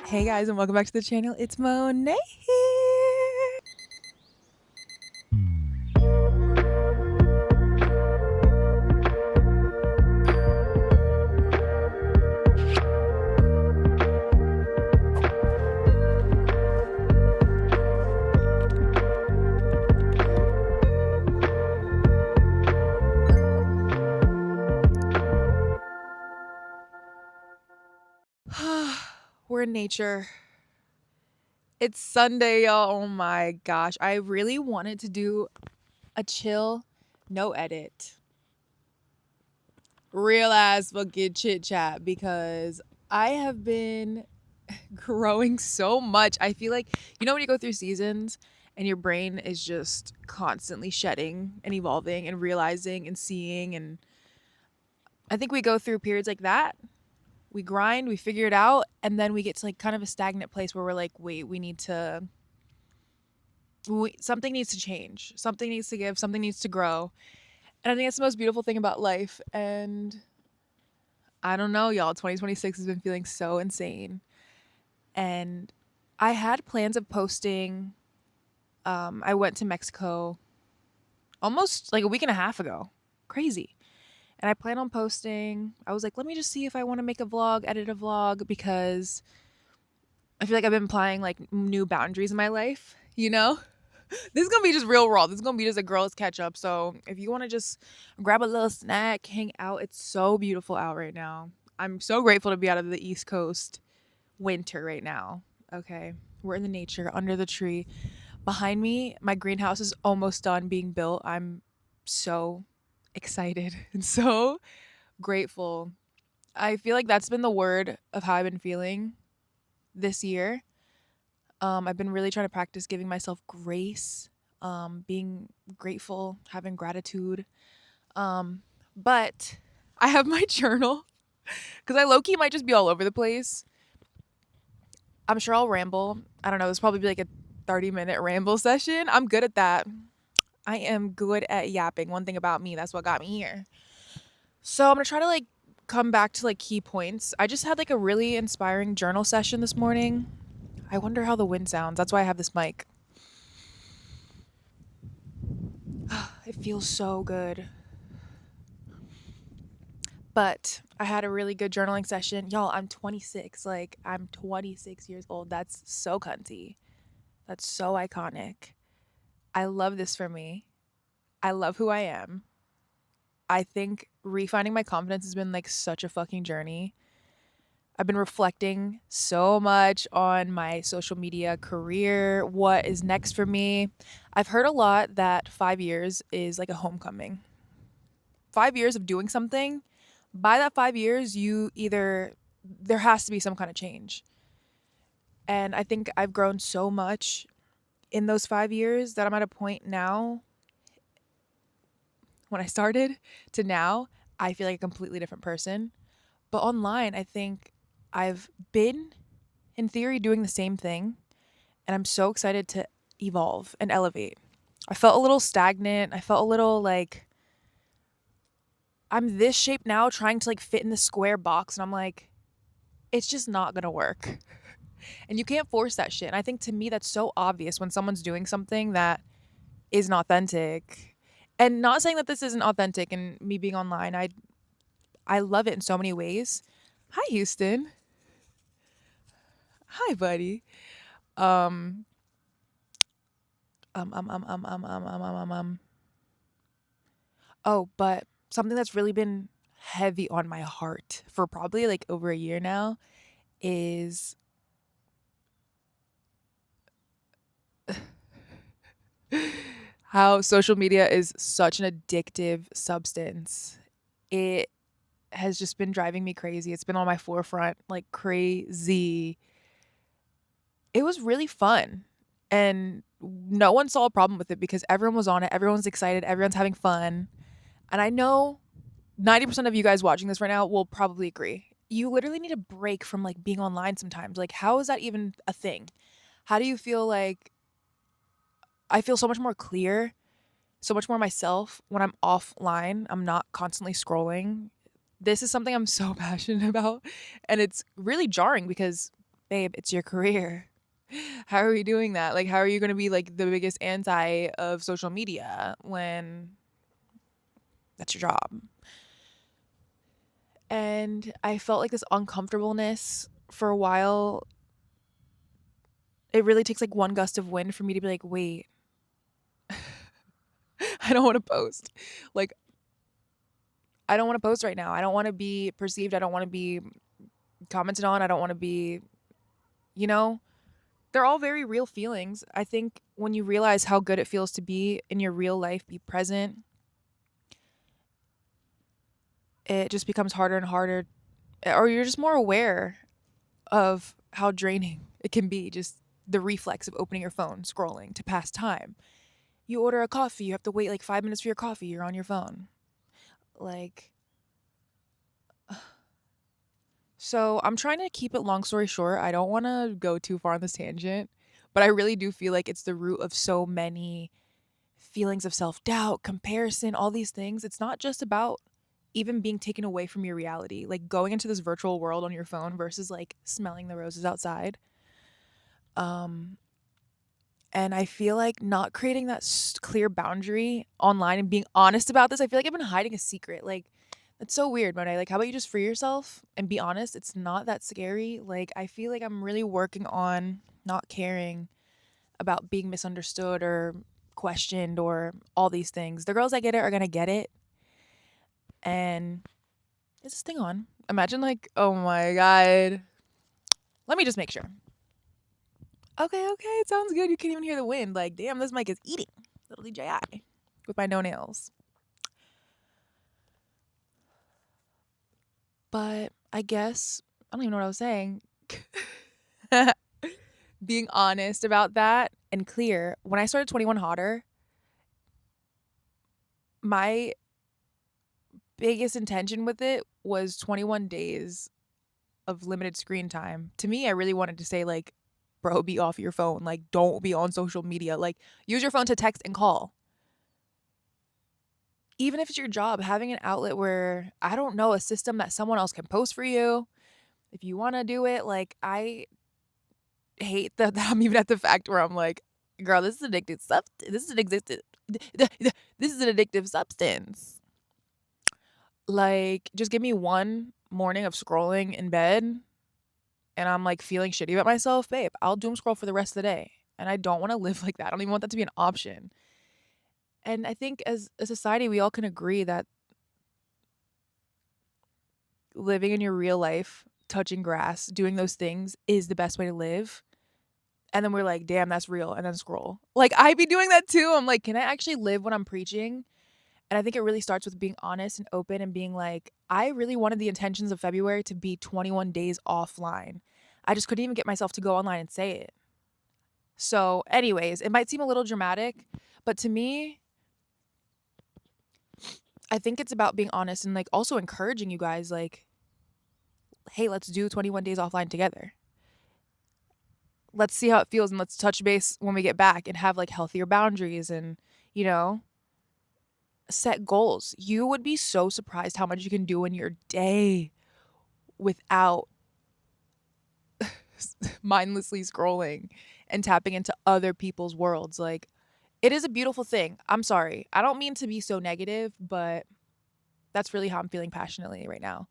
Hey guys, and welcome back to the channel. It's Monet here. We're in nature. It's Sunday, y'all. Oh my gosh. I really wanted to do a chill, no edit, real ass fucking chit chat because I have been growing so much. I feel like, when you go through seasons and your brain is just constantly shedding and evolving and realizing and seeing. And I think we go through periods like that. We grind, we figure it out, and then we get to like kind of a stagnant place where we're like, wait, something needs to change, something needs to give, something needs to grow. And I think that's the most beautiful thing about life. And I don't know, y'all, 2026 has been feeling so insane. And I had plans of posting. I went to Mexico almost like a week and a half ago. Crazy. And I plan on posting. I was like, let me just see if I want to make a vlog, edit a vlog, because I feel like I've been applying like new boundaries in my life, This is going to be just real raw. This is going to be just a girl's catch up. So if you want to just grab a little snack, hang out, it's so beautiful out right now. I'm so grateful to be out of the East Coast winter right now. Okay. We're in the nature, under the tree. Behind me, my greenhouse is almost done being built. I'm so excited and so grateful. I feel like that's been the word of how I've been feeling this year. I've been really trying to practice giving myself grace, being grateful, having gratitude. But I have my journal because I low-key might just be all over the place. I'm sure I'll ramble. I don't know. This will probably be like a 30-minute ramble session. I'm good at that. I am good at yapping. One thing about me, that's what got me here. So I'm going to try to like come back to like key points. I just had like a really inspiring journal session this morning. I wonder how the wind sounds. That's why I have this mic. It feels so good. But I had a really good journaling session. Y'all, I'm 26. Like, I'm 26 years old. That's so cunty. That's so iconic. I love this for me. I love who I am. I think refinding my confidence has been like such a fucking journey. I've been reflecting so much on my social media career, what is next for me. I've heard a lot that 5 years is like a homecoming. 5 years of doing something, by that 5 years, there has to be some kind of change. And I think I've grown so much in those 5 years that I'm at a point now, when I started to now, I feel like a completely different person. But online, I think I've been, in theory, doing the same thing. And I'm so excited to evolve and elevate. I felt a little stagnant. I felt a little like I'm this shape now trying to like fit in the square box. And I'm like, it's just not going to work. And you can't force that shit. And I think to me, that's so obvious when someone's doing something that isn't authentic. And not saying that this isn't authentic and me being online. I love it in so many ways. Hi, Houston. Hi, buddy. Um, um, um, um, um, um, um, um, um, um. Oh, but something that's really been heavy on my heart for probably like over a year now is how social media is such an addictive substance. It has just been driving me crazy. It's been on my forefront like crazy. It was really fun. And no one saw a problem with it because everyone was on it. Everyone's excited. Everyone's having fun. And I know 90% of you guys watching this right now will probably agree. You literally need a break from like being online sometimes. Like, how is that even a thing? How do you feel like I feel so much more clear, so much more myself when I'm offline? I'm not constantly scrolling. This is something I'm so passionate about. And it's really jarring because babe, it's your career. How are you doing that? Like, how are you going to be like the biggest anti of social media when that's your job? And I felt like this uncomfortableness for a while. It really takes like one gust of wind for me to be like, wait, I don't want to post. Like, I don't want to post right now. I don't want to be perceived. I don't want to be commented on. I don't want to be, you know, they're all very real feelings. I think when you realize how good it feels to be in your real life, be present, it just becomes harder and harder, or you're just more aware of how draining it can be. Just the reflex of opening your phone, scrolling to pass time. You order a coffee, you have to wait like 5 minutes for your coffee, you're on your phone. Like, so I'm trying to keep it long story short. I don't want to go too far on this tangent, but I really do feel like it's the root of so many feelings of self doubt, comparison, all these things. It's not just about even being taken away from your reality, like going into this virtual world on your phone versus like smelling the roses outside. Um, and I feel like not creating that clear boundary online and being honest about this, I feel like I've been hiding a secret. Like, that's so weird, Monet. Like, how about you just free yourself and be honest? It's not that scary. Like, I feel like I'm really working on not caring about being misunderstood or questioned or all these things. The girls that get it are gonna get it. And is this thing on? Imagine like, oh my god. Let me just make sure. Okay, it sounds good. You can't even hear the wind. Like, damn, this mic is eating. Little DJI with my no nails. But I guess I don't even know what I was saying. Being honest about that and clear. When I started 21 Hotter, my biggest intention with it was 21 days of limited screen time. To me, I really wanted to say like, bro, be off your phone. Like, don't be on social media. Like, use your phone to text and call. Even if it's your job, having an outlet where, I don't know, a system that someone else can post for you. If you want to do it, like, I hate that I'm even at the fact where I'm like, girl, this is addictive substance. This is an addictive substance. Like, just give me one morning of scrolling in bed and I'm like feeling shitty about myself, babe, I'll doom scroll for the rest of the day. And I don't want to live like that. I don't even want that to be an option. And I think as a society, we all can agree that living in your real life, touching grass, doing those things is the best way to live. And then we're like, damn, that's real. And then scroll. Like, I be doing that too. I'm like, can I actually live when I'm preaching? And I think it really starts with being honest and open and being like, I really wanted the intentions of February to be 21 days offline. I just couldn't even get myself to go online and say it. So, anyways, it might seem a little dramatic, but to me, I think it's about being honest and like also encouraging you guys, like, hey, let's do 21 days offline together. Let's see how it feels and let's touch base when we get back and have like healthier boundaries and, you know, set goals. You would be so surprised how much you can do in your day without mindlessly scrolling and tapping into other people's worlds. Like, it is a beautiful thing. I'm sorry. I don't mean to be so negative, but that's really how I'm feeling passionately right now.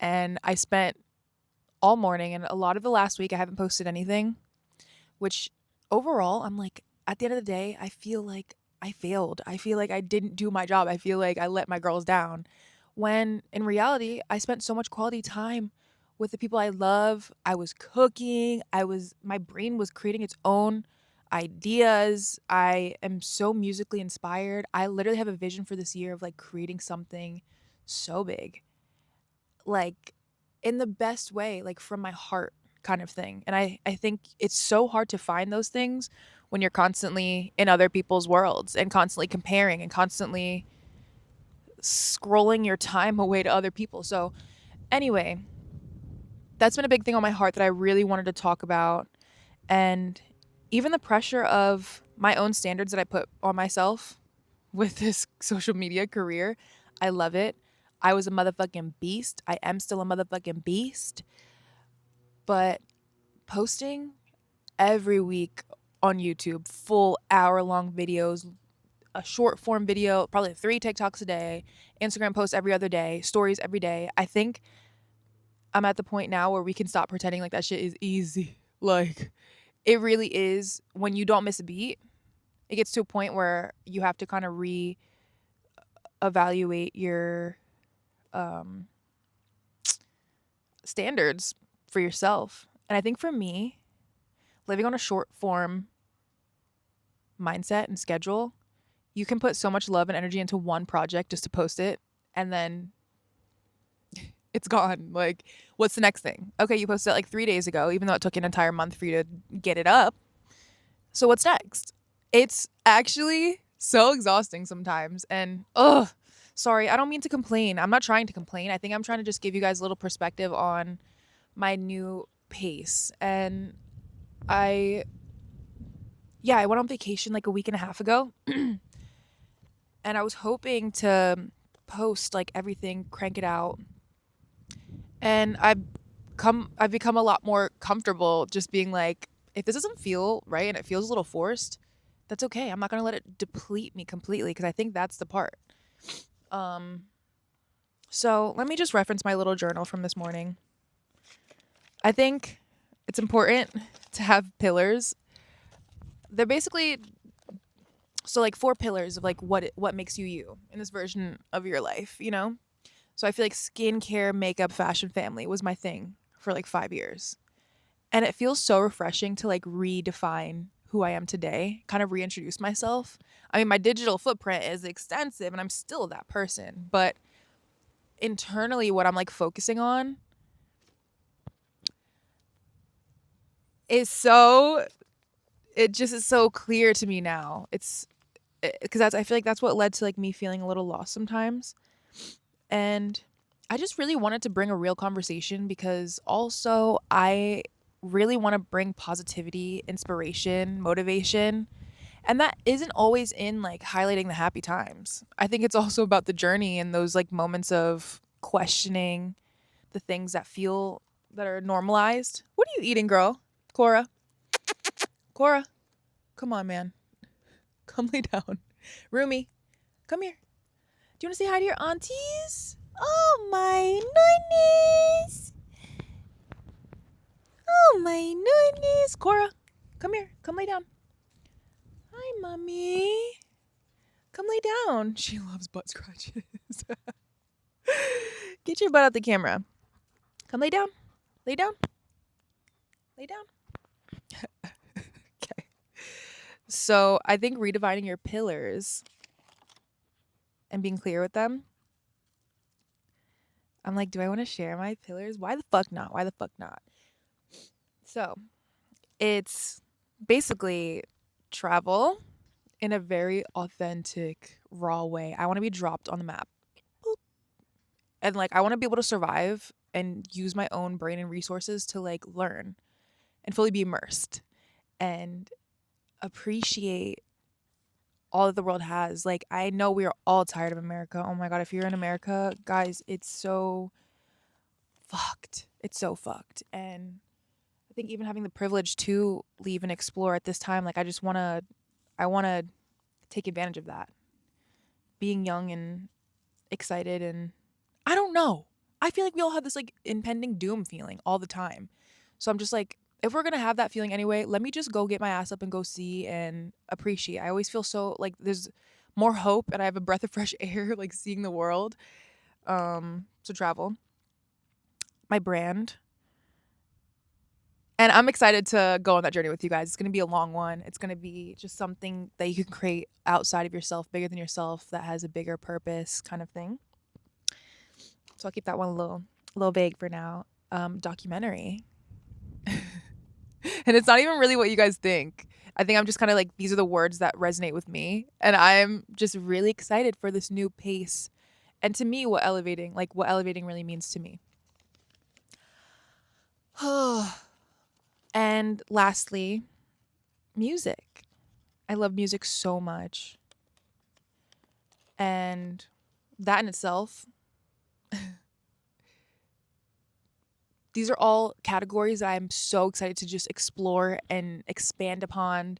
And I spent all morning and a lot of the last week I haven't posted anything, which overall I'm like, at the end of the day, I feel like I failed. I feel like I didn't do my job. I feel like I let my girls down. When in reality, I spent so much quality time with the people I love. I was cooking. My brain was creating its own ideas. I am so musically inspired. I literally have a vision for this year of like creating something so big. Like, in the best way, like from my heart kind of thing. And I think it's so hard to find those things when you're constantly in other people's worlds and constantly comparing and constantly scrolling your time away to other people. So anyway, that's been a big thing on my heart that I really wanted to talk about. And even the pressure of my own standards that I put on myself with this social media career, I love it. I was a motherfucking beast. I am still a motherfucking beast. But posting every week on YouTube, full hour-long videos, a short form video, probably 3 TikToks a day, Instagram posts every other day, stories every day. I think I'm at the point now where we can stop pretending like that shit is easy. Like, it really is. When you don't miss a beat, it gets to a point where you have to kind of re-evaluate your um, standards for yourself. And I think for me, living on a short form mindset and schedule, you can put so much love and energy into one project just to post it, and then it's gone. Like, what's the next thing? Okay, you posted it like 3 days ago, even though it took an entire month for you to get it up. So what's next? It's actually so exhausting sometimes. And sorry, I don't mean to complain. I'm not trying to complain. I think I'm trying to just give you guys a little perspective on my new pace. And I went on vacation like a week and a half ago. And I was hoping to post like everything, crank it out. And I've become a lot more comfortable just being like, if this doesn't feel right and it feels a little forced, that's okay. I'm not going to let it deplete me completely, because I think that's the part. Um so let me just reference my little journal from this morning. I think it's important to have pillars. They're basically so like 4 pillars of like what makes you in this version of your life, you know? So I feel like skincare, makeup, fashion, family was my thing for like 5 years. And it feels so refreshing to like redefine who I am today, kind of reintroduce myself. I mean, my digital footprint is extensive and I'm still that person, but internally what I'm like focusing on is so it just is so clear to me now. It's because that's I feel like that's what led to like me feeling a little lost sometimes. And I just really wanted to bring a real conversation, because also I really want to bring positivity, inspiration, motivation. And that isn't always in like highlighting the happy times. I think it's also about the journey and those like moments of questioning the things that are normalized. What are you eating, girl? Cora? Cora? Come on, man. Come lay down. Rumi, come here. Do you want to say hi to your aunties? Oh, my goodness. Oh, my goodness. Cora, come here. Come lay down. Hi, mommy. Come lay down. She loves butt scratches. Get your butt out the camera. Come lay down. Lay down. Lay down. Okay. So I think redefining your pillars and being clear with them. I'm like, do I want to share my pillars? Why the fuck not? Why the fuck not? So it's basically travel in a very authentic, raw way. I want to be dropped on the map. Boop. And like, I want to be able to survive and use my own brain and resources to like learn and fully be immersed and appreciate all that the world has. Like, I know we are all tired of America. Oh my God, if you're in America, guys, it's so fucked. It's so fucked. And I think even having the privilege to leave and explore at this time, like I want to take advantage of that. Being young and excited, and I don't know. I feel like we all have this like impending doom feeling all the time. So I'm just like, if we're going to have that feeling anyway, let me just go get my ass up and go see and appreciate. I always feel so like there's more hope and I have a breath of fresh air like seeing the world. So travel. My brand. And I'm excited to go on that journey with you guys. It's going to be a long one. It's going to be just something that you can create outside of yourself, bigger than yourself, that has a bigger purpose kind of thing. So I'll keep that one a little vague for now. Documentary. And it's not even really what you guys think. I think I'm just kind of like, these are the words that resonate with me. And I'm just really excited for this new pace. And to me, what elevating really means to me. And lastly, music. I love music so much. And that in itself These are all categories that I'm so excited to just explore and expand upon.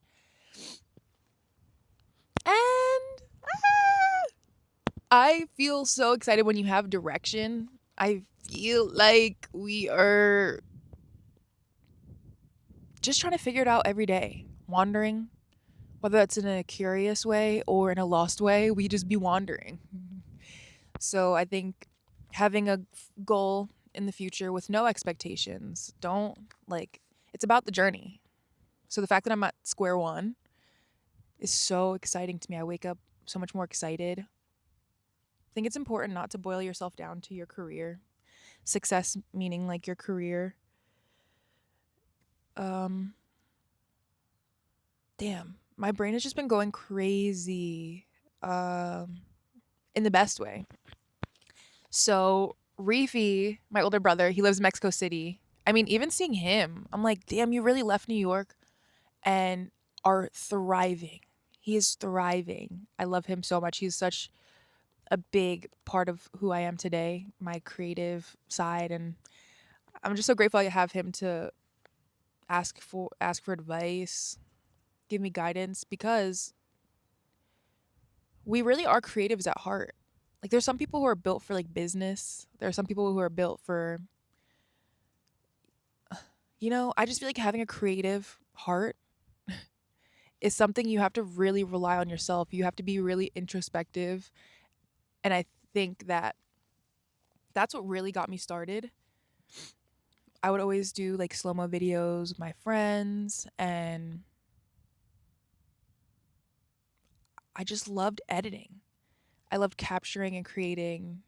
And I feel so excited when you have direction. I feel like we are just trying to figure it out every day, wandering, whether that's in a curious way or in a lost way, we just be wandering. So I think having a goal in the future with no expectations, don't like, it's about the journey. So the fact that I'm at square one is so exciting to me. I wake up so much more excited. I think it's important not to boil yourself down to your career. Success meaning like your career. Um Damn, my brain has just been going crazy. In the best way. So Reefy, my older brother, he lives in Mexico City. I mean, even seeing him, I'm like, damn, you really left New York and are thriving. He is thriving. I love him so much. He's such a big part of who I am today, my creative side, and I'm just so grateful I have him to ask for advice, give me guidance because we really are creatives at heart. Like there's some people who are built for like business. There are some people who are built for I just feel like having a creative heart is something you have to really rely on yourself. You have to be really introspective. And I think that that's what really got me started. I would always do like slow-mo videos with my friends and I just loved editing. I loved capturing and creating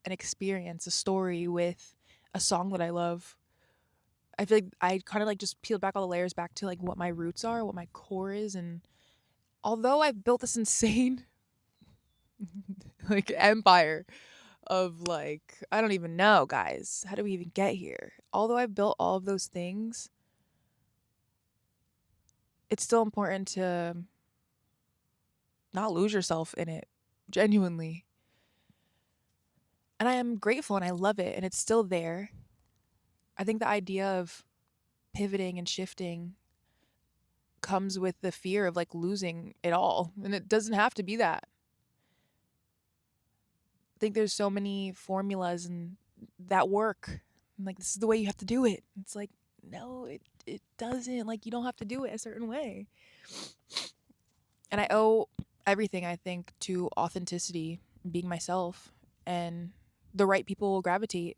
an experience, a story with a song that I love. I feel like I kind of like just peeled back all the layers back to like what my roots are, what my core is. And although I've built this insane like empire of like, I don't even know, guys, how do we even get here? Although I've built all of those things, it's still important to not lose yourself in it, genuinely. And I am grateful and I love it and it's still there. I think the idea of pivoting and shifting comes with the fear of like losing it all. And it doesn't have to be that. I think there's so many formulas and that work. And like this is the way you have to do it. It's like, no, it doesn't. Like you don't have to do it a certain way. And I owe everything, I think, to authenticity, being myself, and the right people will gravitate.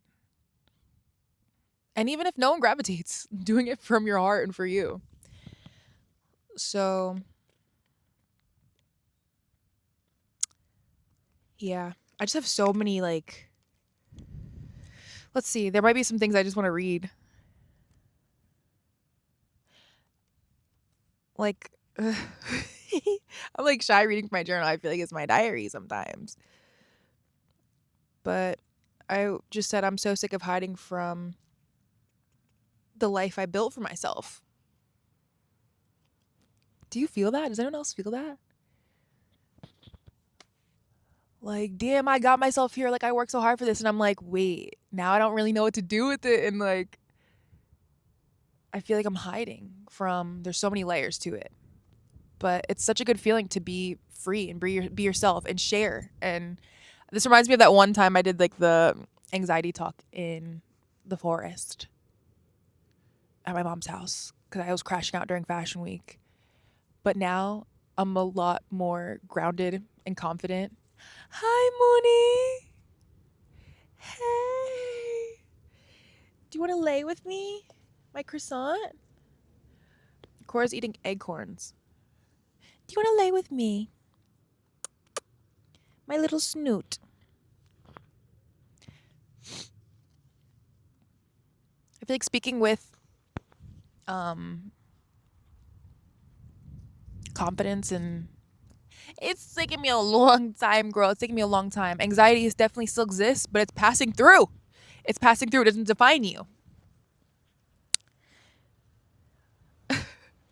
And even if no one gravitates, doing it from your heart and for you. So, yeah. I just have so many, like, let's see. There might be some things I just want to read. Like, I'm like shy reading from my journal. I feel like it's my diary sometimes. But I just said I'm so sick of hiding from the life I built for myself. Do you feel that? Does anyone else feel that? Like, damn, I got myself here. Like, I worked so hard for this. And I'm like, wait, now I don't really know what to do with it. And like, I feel like I'm hiding from, there's so many layers to it. But it's such a good feeling to be free and be yourself and share. And this reminds me of that one time I did like the anxiety talk in the forest at my mom's house because I was crashing out during Fashion Week. But now I'm a lot more grounded and confident. Hi, Mooney. Hey. Do you want to lay with me? My croissant? Cora's eating acorns. Do you want to lay with me? My little snoot. I feel like speaking with confidence, and it's taking me a long time, girl. It's taking me a long time. Anxiety is definitely still exists, but it's passing through. It's passing through. It doesn't define you.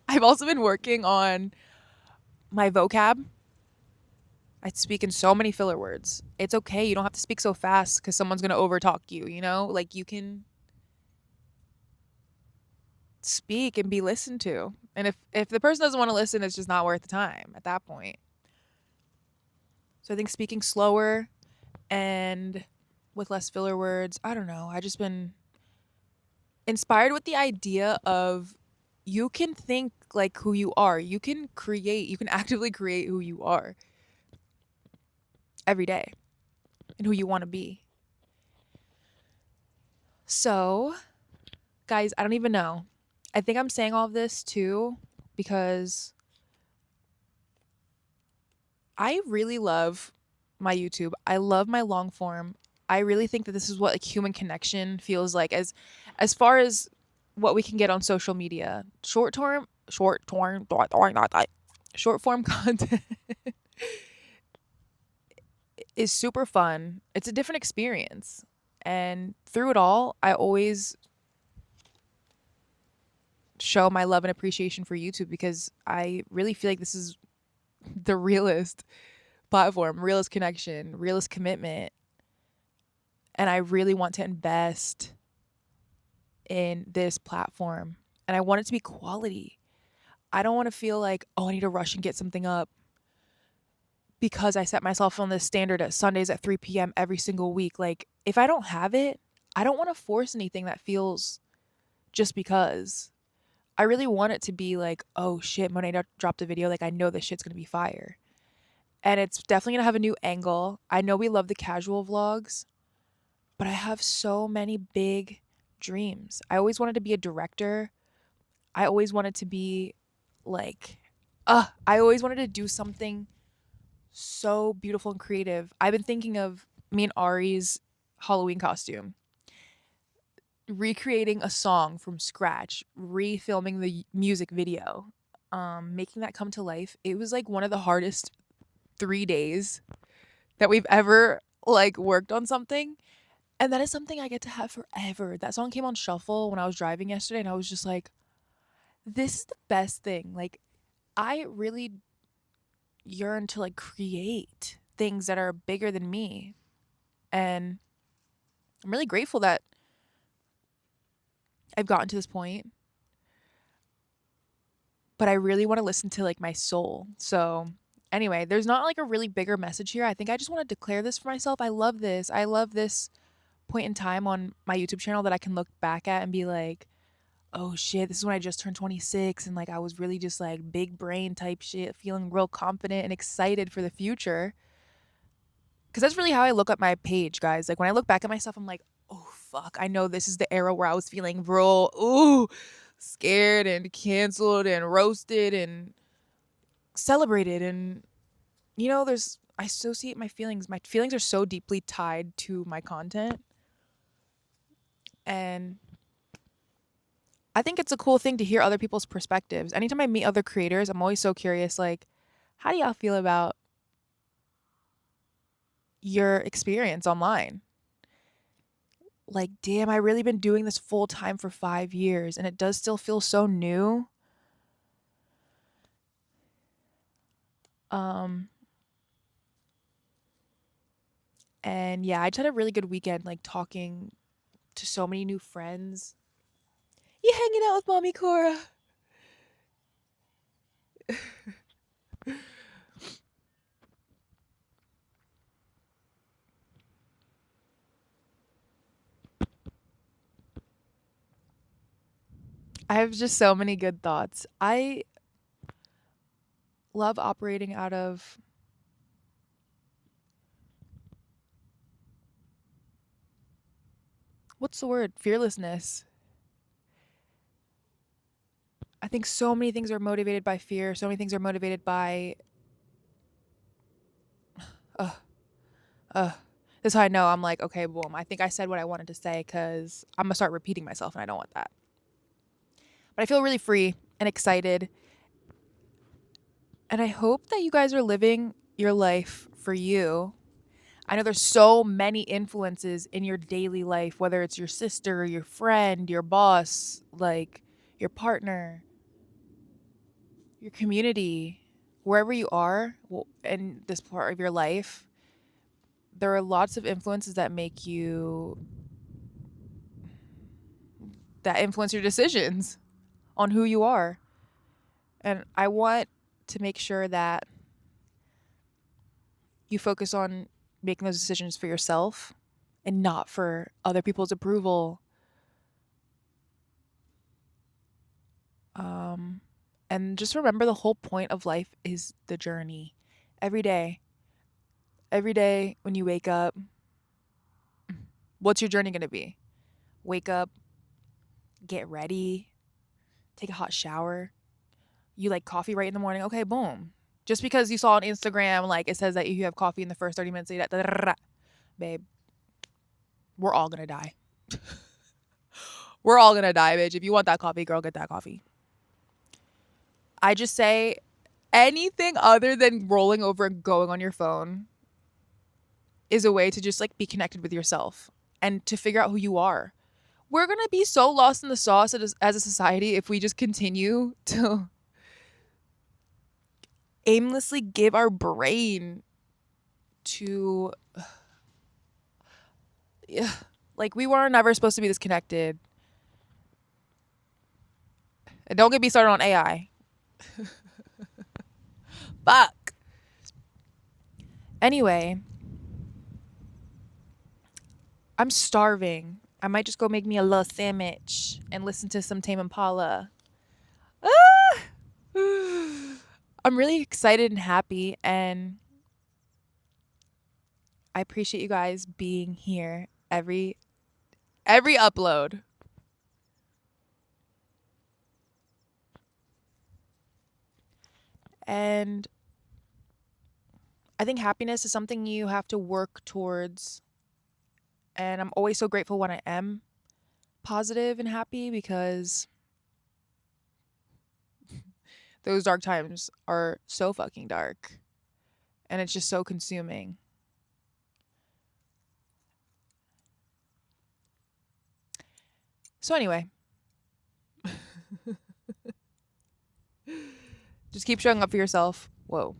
I've also been working on my vocab. I speak in so many filler words. It's okay. You don't have to speak so fast because someone's going to overtalk you, you know? Like you can speak and be listened to. And if the person doesn't want to listen, it's just not worth the time at that point. So I think speaking slower and with less filler words, I don't know. I just been inspired with the idea of you can think like who you are. You can actively create who you are every day and who you want to be. So, guys, I don't even know. I think I'm saying all of this too because I really love my YouTube. I love my long form. I really think that this is what like human connection feels like as far as what we can get on social media. Short form content is super fun. It's a different experience. And through it all, I always show my love and appreciation for YouTube because I really feel like this is the realest platform, realest connection, realest commitment. And I really want to invest in this platform. And I want it to be quality. I don't want to feel like, oh, I need to rush and get something up because I set myself on this standard at Sundays at 3 p.m. every single week. Like, if I don't have it, I don't want to force anything that feels just because. I really want it to be like, oh shit, when I dropped a video, like I know this shit's going to be fire. And it's definitely going to have a new angle. I know we love the casual vlogs, but I have so many big dreams. I always wanted to be a director. I always wanted to be like, I always wanted to do something so beautiful and creative. I've been thinking of me and Ari's Halloween costume, recreating a song from scratch, refilming the music video, making that come to life. It was like one of the hardest 3 days that we've ever like worked on something. And that is something I get to have forever. That song came on shuffle when I was driving yesterday and I was just like, this is the best thing. Like, I really yearn to like create things that are bigger than me. And I'm really grateful that I've gotten to this point. But I really want to listen to like my soul. So, anyway, there's not like a really bigger message here. I think I just want to declare this for myself. I love this. I love this point in time on my YouTube channel that I can look back at and be like, oh shit, this is when I just turned 26 and like I was really just like big brain type shit, feeling real confident and excited for the future. Cause that's really how I look at my page, guys. Like when I look back at myself, I'm like, oh fuck, I know this is the era where I was feeling real, scared and canceled and roasted and celebrated. And I associate my feelings. My feelings are so deeply tied to my content. And I think it's a cool thing to hear other people's perspectives. Anytime I meet other creators, I'm always so curious, like, how do y'all feel about your experience online? Like, damn, I really been doing this full time for 5 years and it does still feel so new. And yeah, I just had a really good weekend, like talking to so many new friends. You hanging out with Mommy Cora? I have just so many good thoughts. I love operating out of what's the word? Fearlessness. I think so many things are motivated by fear. So many things are motivated by, uh, this is how I know I'm like, okay, boom. I think I said what I wanted to say because I'm going to start repeating myself and I don't want that. But I feel really free and excited. And I hope that you guys are living your life for you. I know there's so many influences in your daily life, whether it's your sister, your friend, your boss, like your partner, your community, wherever you are in this part of your life. There are lots of influences that influence your decisions. on who you are. And I want to make sure that you focus on making those decisions for yourself and not for other people's approval. And just remember the whole point of life is the journey. Every day, every day when you wake up, what's your journey going to be? Wake up, get ready, take a hot shower. You like coffee right in the morning. Okay, boom. Just because you saw on Instagram, like it says that if you have coffee in the first 30 minutes, babe, we're all going to die. We're all going to die, bitch. If you want that coffee, girl, get that coffee. I just say anything other than rolling over and going on your phone is a way to just like be connected with yourself and to figure out who you are. We're going to be so lost in the sauce as a society if we just continue to aimlessly give our brain to like we were never supposed to be this connected. And don't get me started on AI. Fuck. Anyway, I'm starving. I might just go make me a little sandwich and listen to some Tame Impala. Ah! I'm really excited and happy, and I appreciate you guys being here every upload. And I think happiness is something you have to work towards. And I'm always so grateful when I am positive and happy because those dark times are so fucking dark. And it's just so consuming. So anyway, just keep showing up for yourself. Whoa.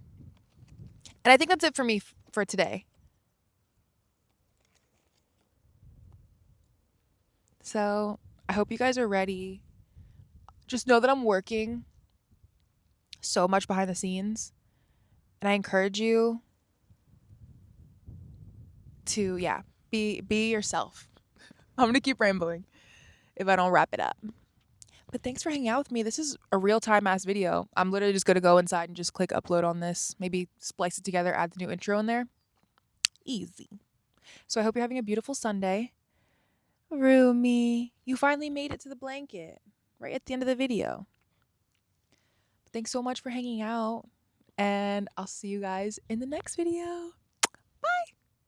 And I think that's it for me for today. So I hope you guys are ready. Just know that I'm working so much behind the scenes. And I encourage you to, be yourself. I'm going to keep rambling if I don't wrap it up. But thanks for hanging out with me. This is a real-time ass video. I'm literally just going to go inside and just click upload on this. Maybe splice it together, add the new intro in there. Easy. So I hope you're having a beautiful Sunday. Rumi, you finally made it to the blanket right at the end of the video. Thanks so much for hanging out, and I'll see you guys in the next video.